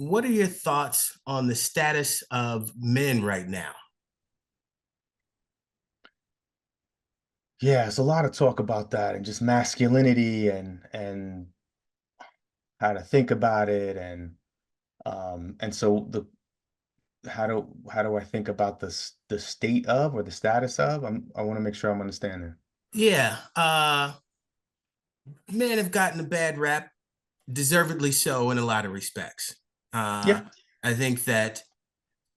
what are your thoughts on the status of men right now? Yeah, it's a lot of talk about that and just masculinity and how to think about it and so the how do I think about the state of or the status of? I want to make sure I'm understanding. Yeah, men have gotten a bad rap, deservedly so in a lot of respects. Uh, Yeah, I think that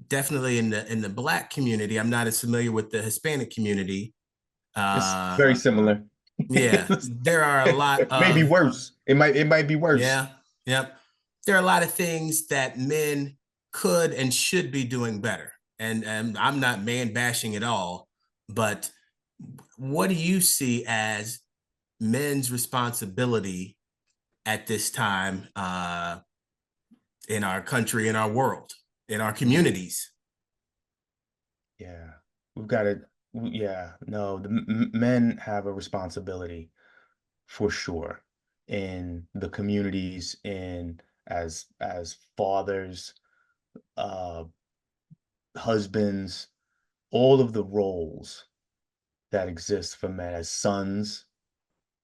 definitely in the black community, I'm not as familiar with the Hispanic community. it's Uh, very similar. yeah, there are a lot Maybe of worse. It might be worse. yeah, yep. There are a lot of things that men could and should be doing better. And I'm not man bashing at all, but what do you see as men's responsibility at this time in our country, in our world, in our Mm, communities? yeah, we've got to. Yeah, no, the men have a responsibility for sure in the communities, in as fathers, uh husbands, all of the roles that exist for men as sons.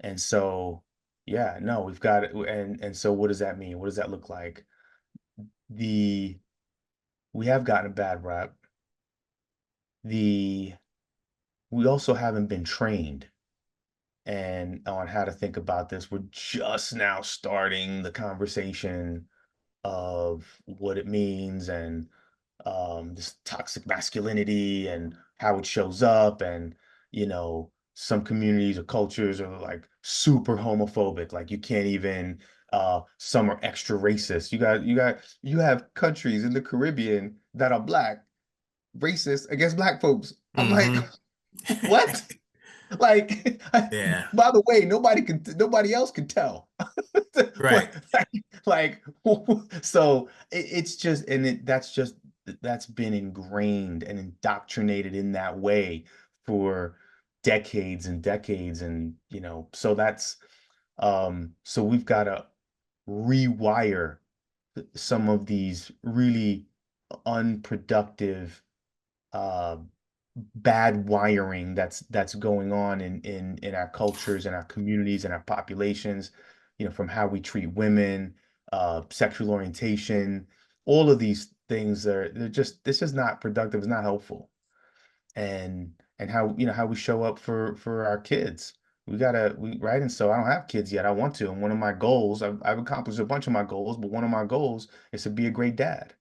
And so yeah, no, we've got it. And so what does that mean? What does that look like? The We have gotten a bad rap. The We also haven't been trained and on how to think about this. We're just now starting the conversation of what it means and this toxic masculinity and how it shows up. And, some communities or cultures are like super homophobic. Like you can't even, some are extra racist. You have countries in the Caribbean that are black, racist against black folks. I'm like, Mm-hmm. what? Like, Yeah, by the way, nobody else can tell. right. What, like, so it's just, that's been ingrained and indoctrinated in that way for decades and decades. And, so we've got to rewire some of these really unproductive, uh, bad wiring that's going on in our cultures and our communities and our populations, from how we treat women, sexual orientation, all of these things they're just this is not productive, it's not helpful. And how we show up for our kids. We right. And so I don't have kids yet. I want to. And one of my goals, I've accomplished a bunch of my goals, but one of my goals is to be a great dad.